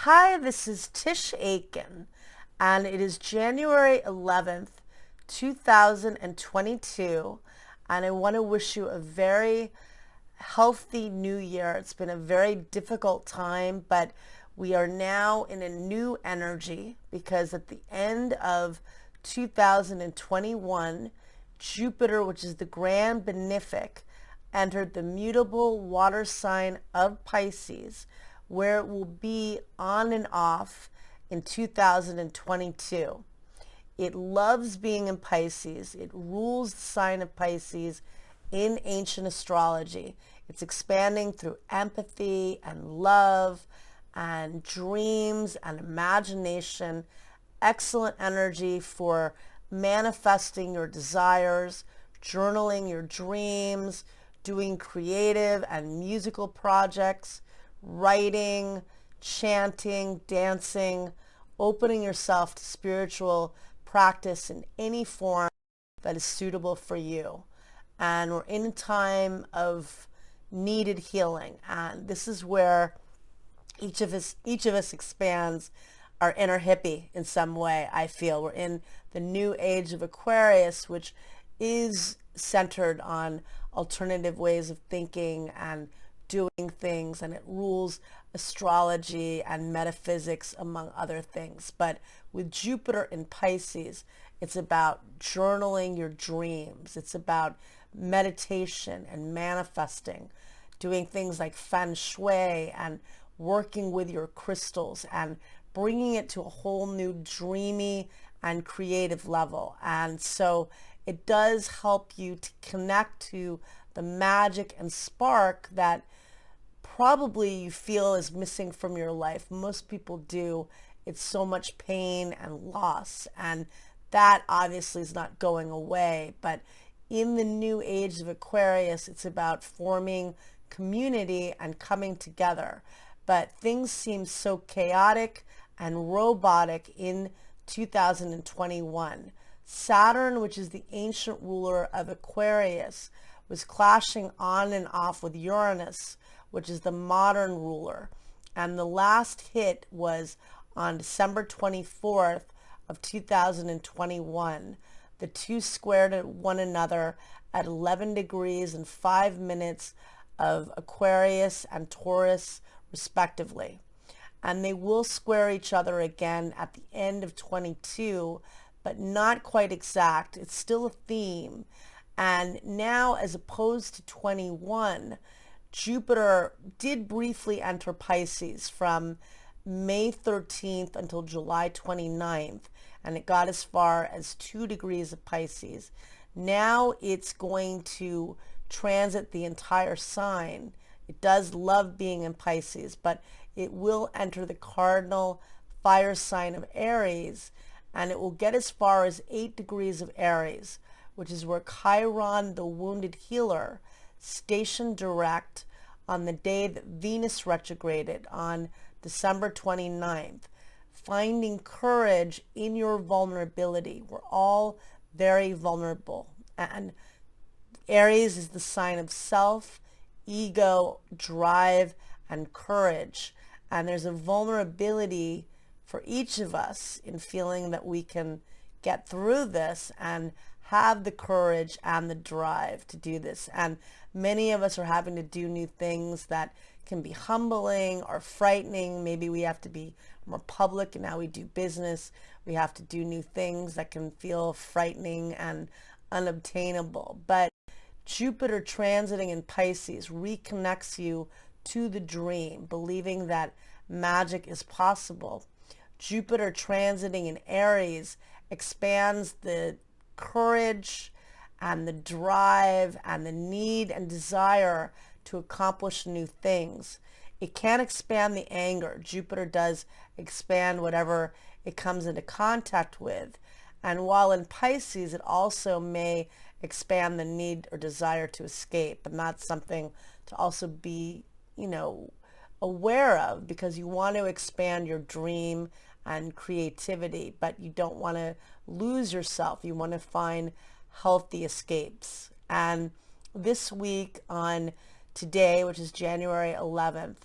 Hi, this is Tisch Aitken, and it is January 11th, 2022, and I want to wish you a very healthy new year. It's been a very difficult time, but we are now in a new energy because at the end of 2021, Jupiter, which is the grand benefic, entered the mutable water sign of Pisces, where it will be on and off in 2022. It loves being in Pisces. It rules the sign of Pisces in ancient astrology. It's expanding through empathy and love and dreams and imagination. Excellent energy for manifesting your desires, journaling your dreams, doing creative and musical projects, writing, chanting, dancing, opening yourself to spiritual practice in any form that is suitable for you. And we're in a time of needed healing, and this is where each of us expands our inner hippie in some way. I feel we're in the new age of Aquarius, which is centered on alternative ways of thinking and doing things, and it rules astrology and metaphysics, among other things. But with Jupiter in Pisces, it's about journaling your dreams. It's about meditation and manifesting, doing things like feng shui and working with your crystals and bringing it to a whole new dreamy and creative level. And so it does help you to connect to the magic and spark that probably you feel is missing from your life. Most people do. It's so much pain and loss, and that obviously is not going away. But in the new age of Aquarius, it's about forming community and coming together. But things seem so chaotic and robotic in 2021. Saturn, which is the ancient ruler of Aquarius, was clashing on and off with Uranus, which is the modern ruler. And the last hit was on December 24th of 2021. The two squared one another at 11 degrees and 5 minutes of Aquarius and Taurus, respectively. And they will square each other again at the end of 22, but not quite exact. It's still a theme. And now, as opposed to 21, Jupiter did briefly enter Pisces from May 13th until July 29th, and it got as far as 2 degrees of Pisces. Now it's going to transit the entire sign. It does love being in Pisces, but it will enter the cardinal fire sign of Aries, and it will get as far as 8 degrees of Aries, which is where Chiron, the wounded healer, stationed direct on the day that Venus retrograded on December 29th, finding courage in your vulnerability. We're all very vulnerable. And Aries is the sign of self, ego, drive, and courage. And there's a vulnerability for each of us in feeling that we can get through this and have the courage and the drive to do this. And many of us are having to do new things that can be humbling or frightening. Maybe we have to be more public, and now we do business. We have to do new things that can feel frightening and unobtainable. But Jupiter transiting in Pisces reconnects you to the dream, believing that magic is possible. Jupiter transiting in Aries expands the courage and the drive and the need and desire to accomplish new things. It can't expand the anger. Jupiter does expand whatever it comes into contact with. And while in Pisces, it also may expand the need or desire to escape. And that's something to also be, aware of, because you want to expand your dream and creativity, but you don't want to lose yourself. You want to find healthy escapes. And this week on today, which is January 11th,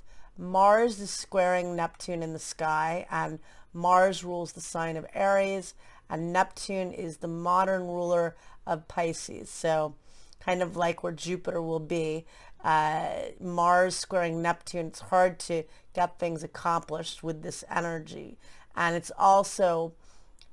Mars is squaring Neptune in the sky, and Mars rules the sign of Aries, and Neptune is the modern ruler of Pisces. So kind of like where Jupiter will be, Mars squaring Neptune, it's hard to get things accomplished with this energy. And it's also,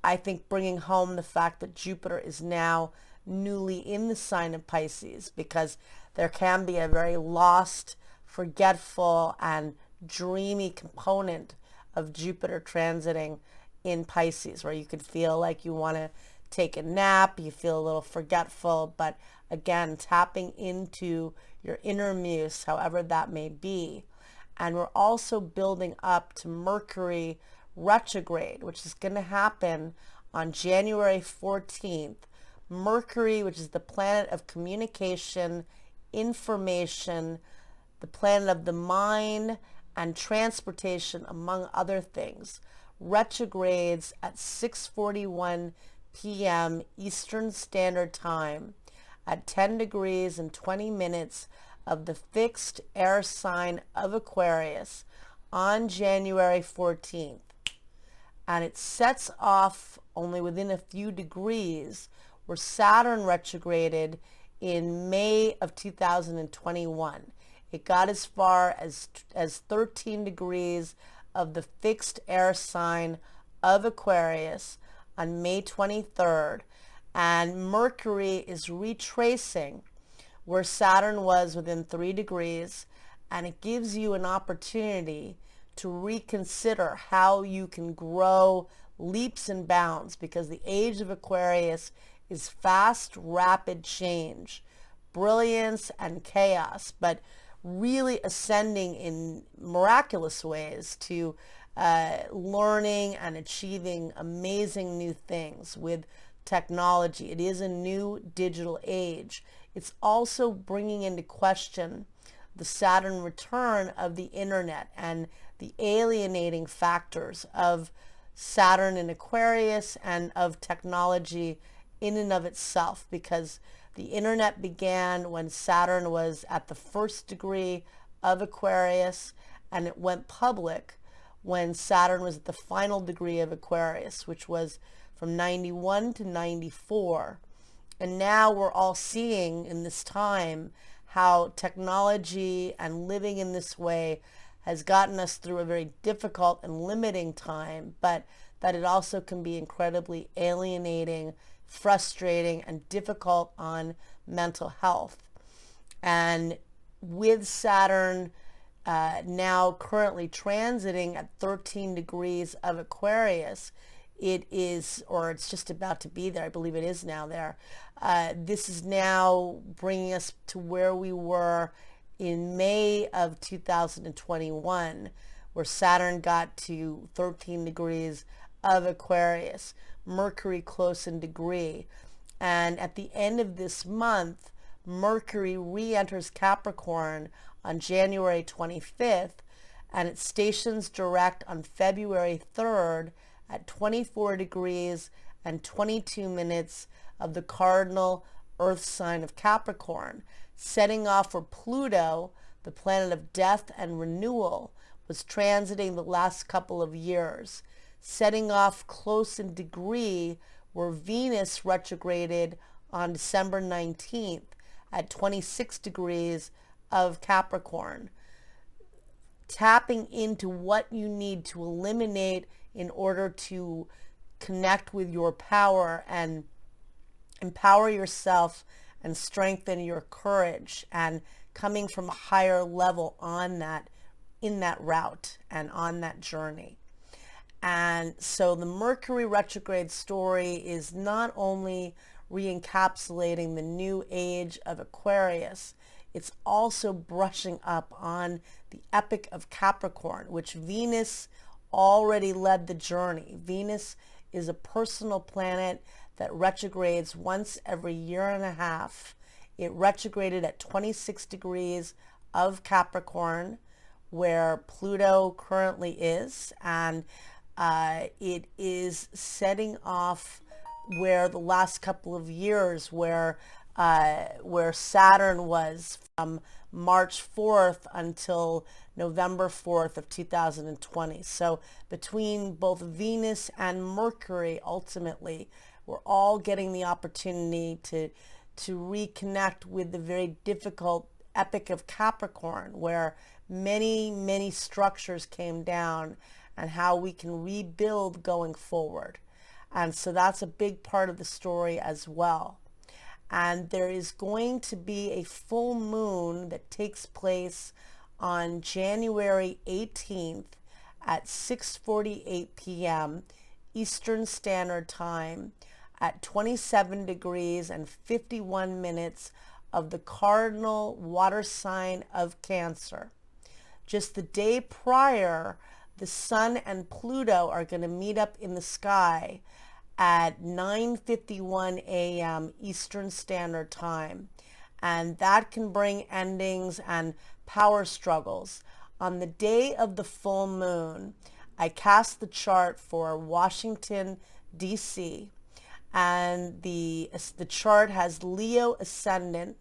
I think, bringing home the fact that Jupiter is now newly in the sign of Pisces, because there can be a very lost, forgetful, and dreamy component of Jupiter transiting in Pisces, where you could feel like you want to take a nap, you feel a little forgetful, but again, tapping into your inner muse, however that may be. And we're also building up to Mercury retrograde, which is going to happen on January 14th. Mercury, which is the planet of communication, information, the planet of the mind, and transportation, among other things, retrogrades at 6:41 p.m. Eastern Standard Time at 10 degrees and 20 minutes of the fixed air sign of Aquarius on January 14th. And it sets off only within a few degrees where Saturn retrograded in May of 2021. It got as far as 13 degrees of the fixed air sign of Aquarius on May 23rd. And Mercury is retracing where Saturn was within 3 degrees. And it gives you an opportunity to reconsider how you can grow leaps and bounds, because the age of Aquarius is fast, rapid change, brilliance, and chaos, but really ascending in miraculous ways to learning and achieving amazing new things with technology. It is a new digital age. It's also bringing into question the Saturn return of the internet and the alienating factors of Saturn in Aquarius and of technology in and of itself, because the internet began when Saturn was at the first degree of Aquarius, and it went public when Saturn was at the final degree of Aquarius, which was from 91 to 94. And now we're all seeing in this time how technology and living in this way has gotten us through a very difficult and limiting time, but that it also can be incredibly alienating, frustrating, and difficult on mental health. And with Saturn now currently transiting at 13 degrees of Aquarius, it is, or it's just about to be there, I believe it is now there. This is now bringing us to where we were in May of 2021, where Saturn got to 13 degrees of Aquarius, Mercury close in degree. And at the end of this month, Mercury re-enters Capricorn on January 25th, and it stations direct on February 3rd at 24 degrees and 22 minutes of the cardinal Earth sign of Capricorn, setting off where Pluto, the planet of death and renewal, was transiting the last couple of years, setting off close in degree where Venus retrograded on December 19th at 26 degrees of Capricorn, tapping into what you need to eliminate in order to connect with your power and empower yourself and strengthen your courage, and coming from a higher level on that, in that route and on that journey. And so the Mercury retrograde story is not only re-encapsulating the new age of Aquarius, it's also brushing up on the epic of Capricorn, which Venus already led the journey. Venus is a personal planet that retrogrades once every year and a half. It retrograded at 26 degrees of Capricorn, where Pluto currently is, and it is setting off where the last couple of years where where Saturn was from March 4th until November 4th of 2020. So between both Venus and Mercury, ultimately, we're all getting the opportunity to reconnect with the very difficult epic of Capricorn, where many structures came down, and how we can rebuild going forward. And so that's a big part of the story as well. And there is going to be a full moon that takes place on January 18th at 6:48 p.m. Eastern Standard Time at 27 degrees and 51 minutes of the cardinal water sign of Cancer. Just the day prior, the Sun and Pluto are going to meet up in the sky at 9:51 a.m. Eastern Standard Time. And that can bring endings and power struggles. On the day of the full moon, I cast the chart for Washington, D.C., and the chart has Leo ascendant.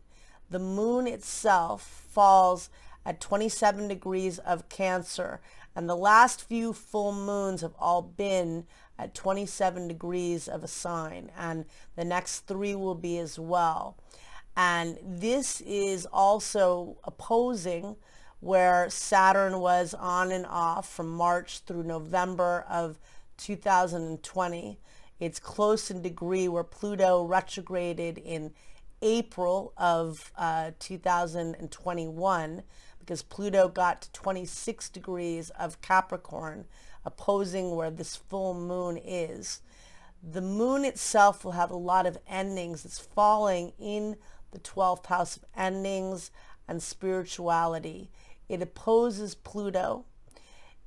The moon itself falls at 27 degrees of Cancer, and the last few full moons have all been at 27 degrees of a sign, and the next 3 will be as well. And this is also opposing where Saturn was on and off from March through November of 2020. It's close in degree where Pluto retrograded in April of 2021, because Pluto got to 26 degrees of Capricorn, opposing where this full moon is. The moon itself will have a lot of endings. It's falling in the 12th house of endings and spirituality. It opposes Pluto.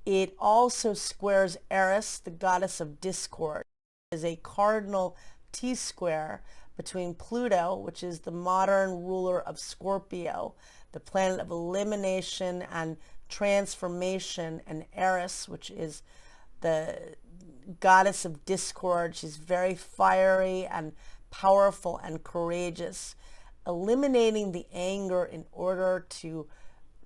It also squares Eris, the goddess of discord. It is a cardinal T-square between Pluto, which is the modern ruler of Scorpio, the planet of elimination and transformation, and Eris, which is the goddess of discord. She's very fiery and powerful and courageous. Eliminating the anger in order to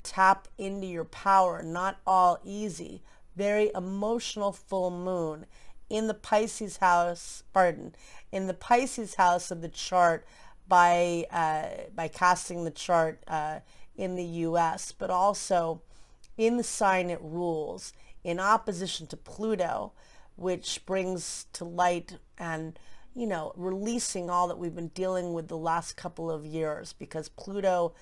tap into your power, not all easy. Very emotional full moon in the Pisces house, in the Pisces house of the chart by casting the chart in the US, but also in the sign it rules, in opposition to Pluto, which brings to light and, you know, releasing all that we've been dealing with the last couple of years, because Pluto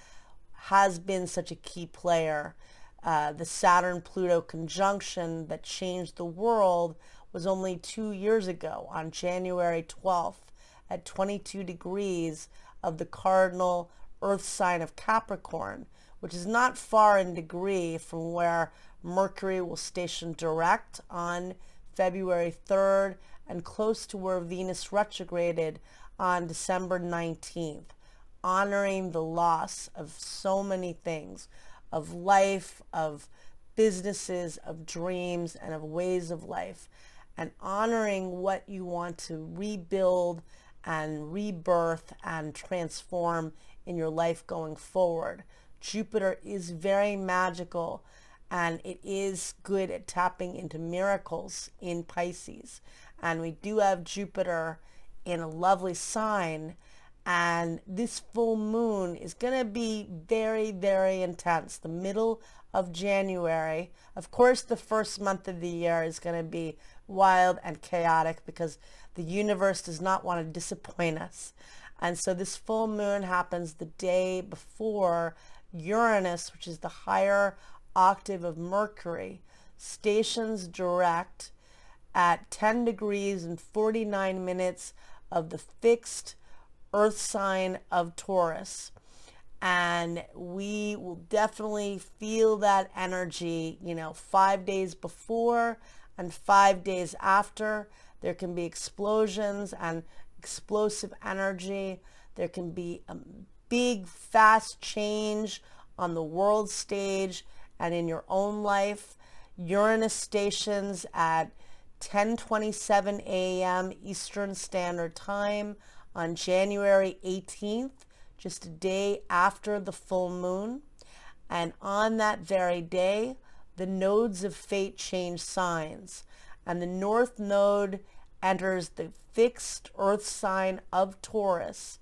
has been such a key player. The Saturn-Pluto conjunction that changed the world was only 2 years ago on January 12th at 22 degrees of the cardinal earth sign of Capricorn, which is not far in degree from where Mercury will station direct on February 3rd, and close to where Venus retrograded on December 19th, honoring the loss of so many things, of life, of businesses, of dreams, and of ways of life, and honoring what you want to rebuild and rebirth and transform in your life going forward. Jupiter is very magical, and it is good at tapping into miracles in Pisces. And we do have Jupiter in a lovely sign, and this full moon is going to be very intense. The middle of January, of course, the first month of the year is going to be wild and chaotic because the universe does not want to disappoint us. And so this full moon happens the day before Uranus, which is the higher octave of Mercury, stations direct at 10 degrees and 49 minutes of the fixed earth sign of Taurus. And we will definitely feel that energy, 5 days before and 5 days after. There can be explosions and explosive energy. There can be a big, fast change on the world stage and in your own life. Uranus stations at 10:27 a.m. Eastern Standard Time on January 18th, just a day after the full moon. And on that very day, the nodes of fate change signs. And the North Node enters the fixed Earth sign of Taurus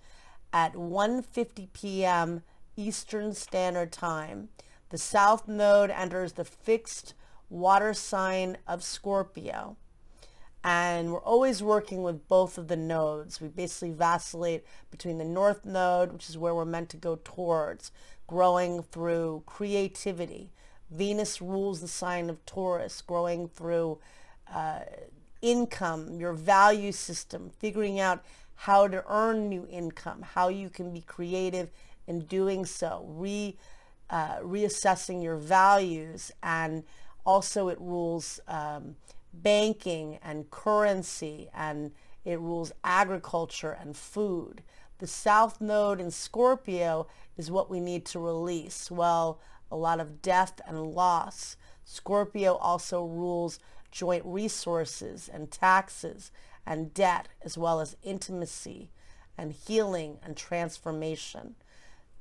at 1:50 p.m. Eastern Standard Time. The South Node enters the fixed water sign of Scorpio. And we're always working with both of the nodes. We basically vacillate between the North Node, which is where we're meant to go towards, growing through creativity. Venus rules the sign of Taurus, growing through income, your value system, figuring out how to earn new income, how you can be creative in doing so, reassessing your values. And also it rules banking and currency, and it rules agriculture and food. The South Node in Scorpio is what we need to release. Well, a lot of death and loss. Scorpio also rules joint resources and taxes and debt, as well as intimacy and healing and transformation.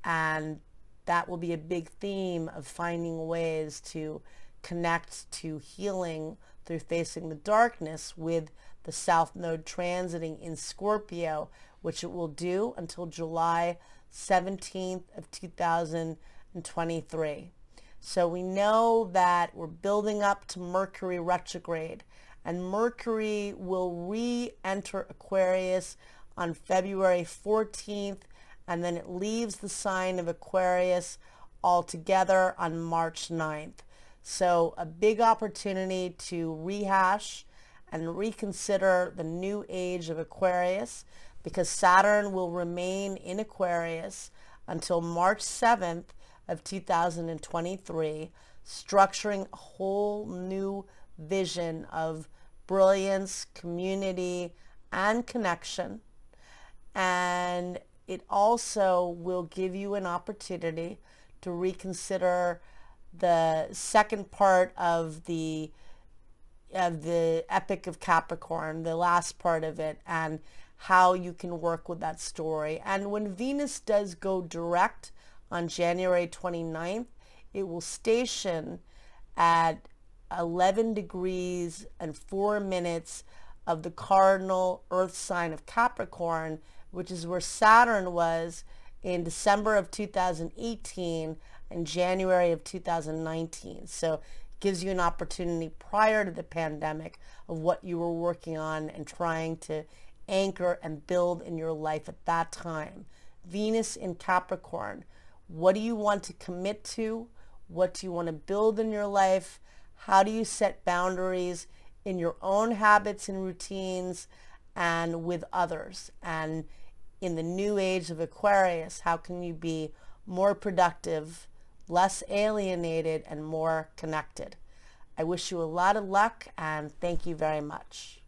And that will be a big theme of finding ways to connect to healing through facing the darkness with the South Node transiting in Scorpio, which it will do until July 17th of 2023. So we know that we're building up to Mercury retrograde, and Mercury will re-enter Aquarius on February 14th, and then it leaves the sign of Aquarius altogether on March 9th. So a big opportunity to rehash and reconsider the new age of Aquarius, because Saturn will remain in Aquarius until March 7th of 2023, structuring a whole new vision of brilliance, community, and connection. And it also will give you an opportunity to reconsider the second part of the Epic of Capricorn, the last part of it, and how you can work with that story. And when Venus does go direct on January 29th, it will station at 11 degrees and 4 minutes of the cardinal Earth sign of Capricorn, which is where Saturn was in December of 2018 and January of 2019. So it gives you an opportunity prior to the pandemic of what you were working on and trying to anchor and build in your life at that time. Venus in Capricorn. What do you want to commit to? What do you want to build in your life? How do you set boundaries in your own habits and routines and with others? And in the new age of Aquarius, how can you be more productive, less alienated, and more connected? I wish you a lot of luck, and thank you very much.